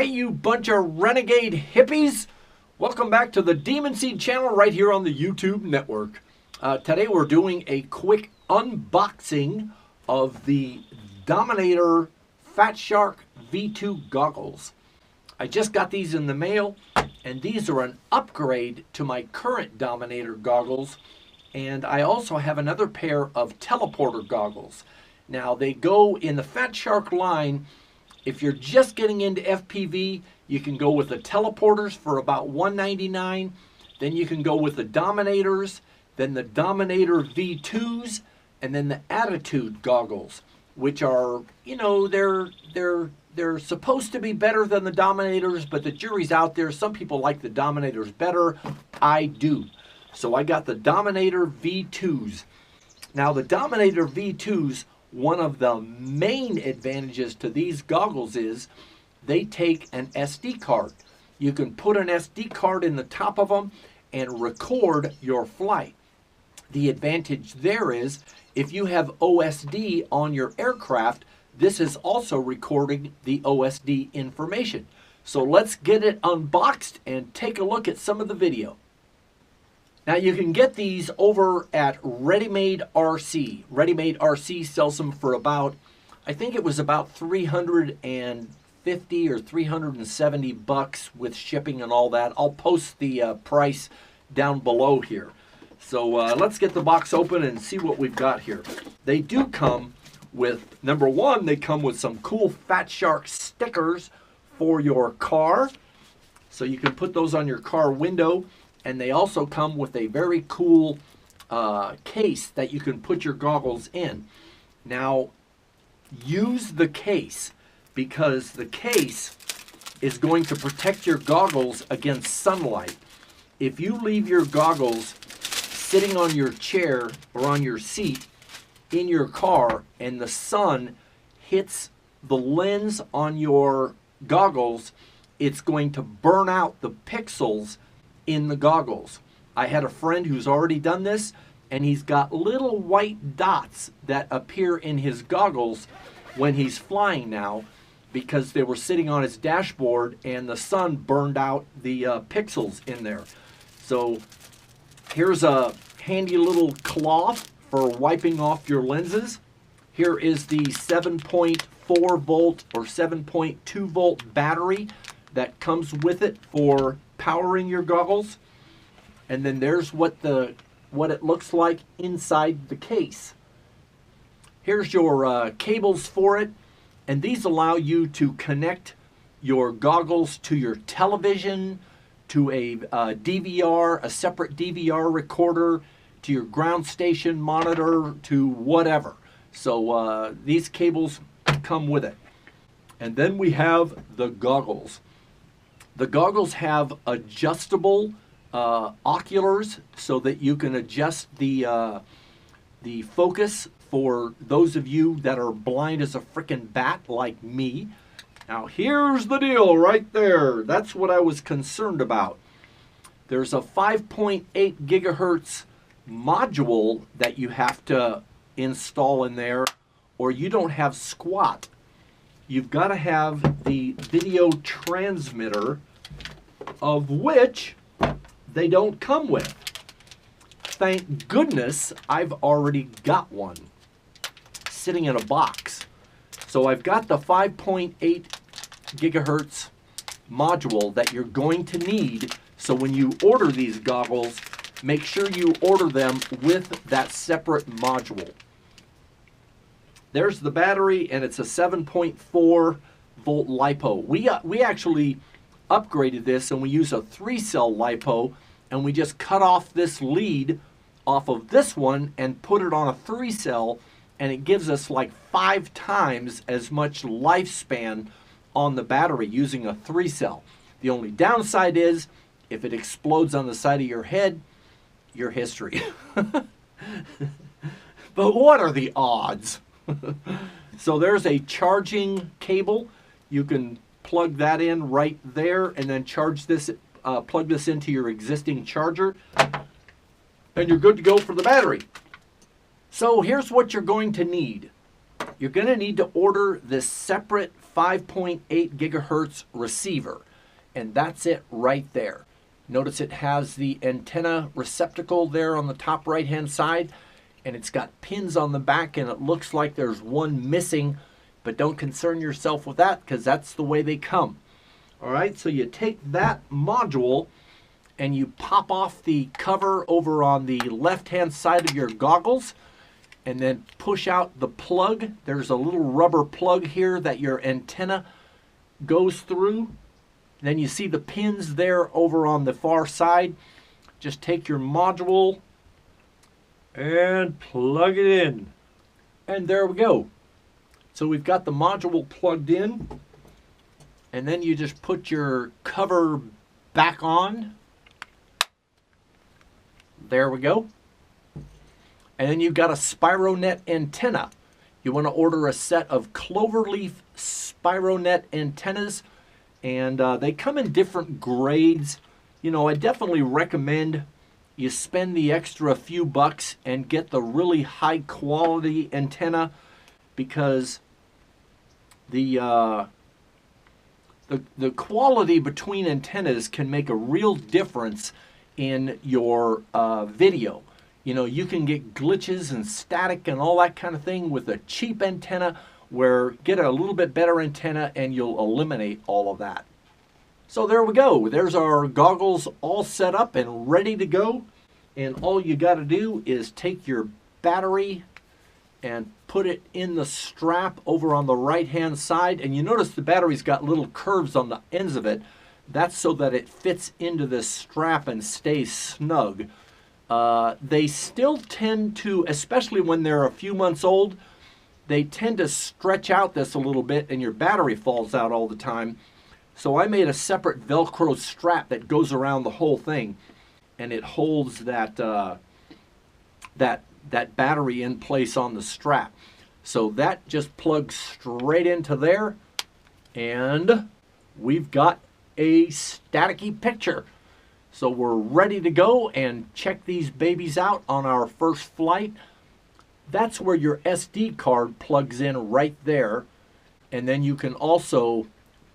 Hey, you bunch of renegade hippies! Welcome back to the Demunseed channel right here on the YouTube network. Today we're doing a quick unboxing of the Dominator Fatshark V2 goggles. I just got these in the mail, and these are an upgrade to my current Dominator goggles. And I also have another pair of teleporter goggles. Now, they go in the Fatshark line. If you're just getting into FPV, you can go with the teleporters for about $199. Then you can go with the Dominators, then the Dominator V2s, and then the Attitude goggles, which are, you know, they're supposed to be better than the Dominators, but the jury's out there. Some people like the Dominators better. I do. So I got the Dominator V2s. Now, the Dominator V2s, one of the main advantages to these goggles is they take an SD card. You can put an SD card in the top of them and record your flight. The advantage there is if you have OSD on your aircraft, this is also recording the OSD information. So let's get it unboxed and take a look at some of the video. Now, you can get these over at Ready Made RC. Ready Made RC sells them for about, I think it was about $350 or $370 with shipping and all that. I'll post the price down below here. So let's get the box open and see what we've got here. They do come with, number one, they come with some cool Fatshark stickers for your car. So you can put those on your car window. And they also come with a very cool case that you can put your goggles in. Now, use the case because the case is going to protect your goggles against sunlight. If you leave your goggles sitting on your chair or on your seat in your car and the sun hits the lens on your goggles, it's going to burn out the pixels in the goggles. I had a friend who's already done this, and he's got little white dots that appear in his goggles when he's flying now because they were sitting on his dashboard and the sun burned out the pixels in there. So here's a handy little cloth for wiping off your lenses. Here is the 7.4 volt or 7.2 volt battery that comes with it for powering your goggles. And then there's what it looks like inside the case. Here's your cables for it, and these allow you to connect your goggles to your television, to a DVR, a separate DVR recorder, to your ground station monitor, to whatever. So these cables come with it. And then we have the goggles. The goggles have adjustable oculars so that you can adjust the focus for those of you that are blind as a frickin' bat like me. Now here's the deal right there. That's what I was concerned about. There's a 5.8 gigahertz module that you have to install in there, or you don't have squat. You've got to have the video transmitter, of which they don't come with. Thank goodness I've already got one sitting in a box. So I've got the 5.8 gigahertz module that you're going to need. So when you order these goggles, make sure you order them with that separate module. There's the battery, and it's a 7.4 volt LiPo. We actually upgraded this, and we use a 3-cell LiPo, and we just cut off this lead off of this one and put it on a 3-cell, and it gives us like 5 times as much lifespan on the battery using a 3-cell. The only downside is if it explodes on the side of your head, your history. But what are the odds? So there's a charging cable. You can plug that in right there and then charge this, plug this into your existing charger, and you're good to go for the battery. So here's what you're going to need. You're going to need to order this separate 5.8 gigahertz receiver, and that's it right there. Notice it has the antenna receptacle there on the top right hand side, and it's got pins on the back, and it looks like there's one missing, but don't concern yourself with that because that's the way they come. All right, so you take that module and you pop off the cover over on the left hand side of your goggles, and then push out the plug. There's a little rubber plug here that your antenna goes through. Then you see the pins there over on the far side. Just take your module and plug it in. And there we go. So we've got the module plugged in. And then you just put your cover back on. There we go. And then you've got a SpiroNet antenna. You want to order a set of cloverleaf SpiroNet antennas. And they come in different grades. You know, I definitely recommend you spend the extra few bucks and get the really high quality antenna, because the quality between antennas can make a real difference in your video. You know, you can get glitches and static and all that kind of thing with a cheap antenna, where get a little bit better antenna and you'll eliminate all of that. So there we go. There's our goggles all set up and ready to go. And all you got to do is take your battery and put it in the strap over on the right hand side. And you notice the battery's got little curves on the ends of it. That's so that it fits into this strap and stays snug. They still tend to, especially when they're a few months old, they tend to stretch out this a little bit and your battery falls out all the time. So I made a separate Velcro strap that goes around the whole thing, and it holds that that battery in place on the strap. So that just plugs straight into there, and we've got a staticky picture. So we're ready to go and check these babies out on our first flight. That's where your SD card plugs in right there, and then you can also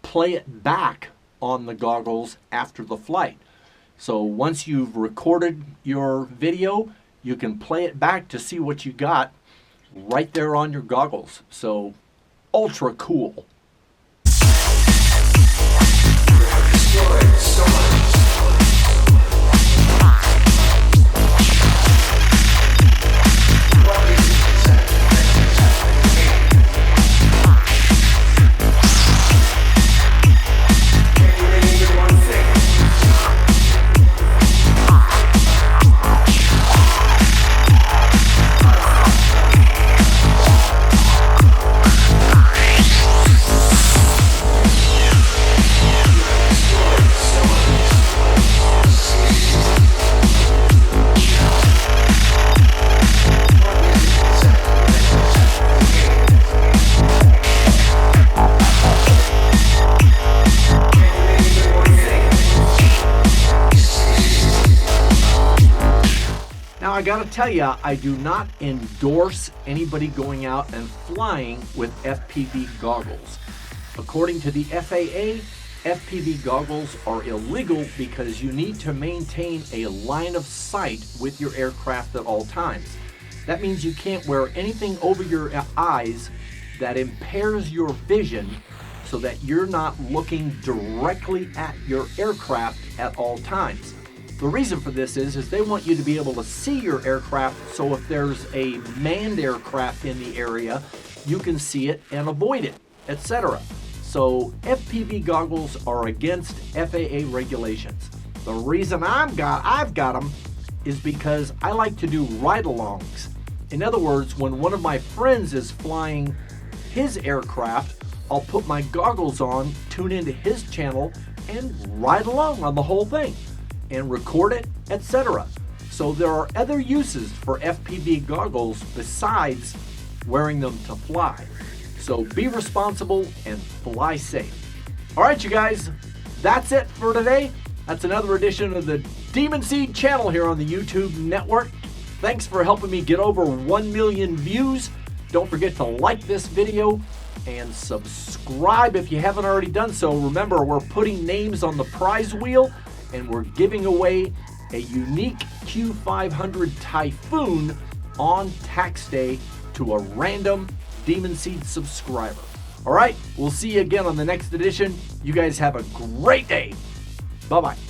play it back on the goggles after the flight. So once you've recorded your video, you can play it back to see what you got right there on your goggles. So ultra cool. I gotta tell you, I do not endorse anybody going out and flying with FPV goggles. According to the FAA, FPV goggles are illegal because you need to maintain a line of sight with your aircraft at all times. That means you can't wear anything over your eyes that impairs your vision, so that you're not looking directly at your aircraft at all times. The reason for this is they want you to be able to see your aircraft, so if there's a manned aircraft in the area, you can see it and avoid it, etc. So FPV goggles are against FAA regulations. The reason I've got them is because I like to do ride-alongs. In other words, when one of my friends is flying his aircraft, I'll put my goggles on, tune into his channel, and ride along on the whole thing and record it, etc. So there are other uses for FPV goggles besides wearing them to fly. So be responsible and fly safe. All right, you guys, that's it for today. That's another edition of the Demunseed channel here on the YouTube network. Thanks for helping me get over 1 million views. Don't forget to like this video, and subscribe if you haven't already done so. Remember, we're putting names on the prize wheel, and we're giving away a unique Q500 Typhoon on tax day to a random Demunseed subscriber. All right, we'll see you again on the next edition. You guys have a great day. Bye-bye.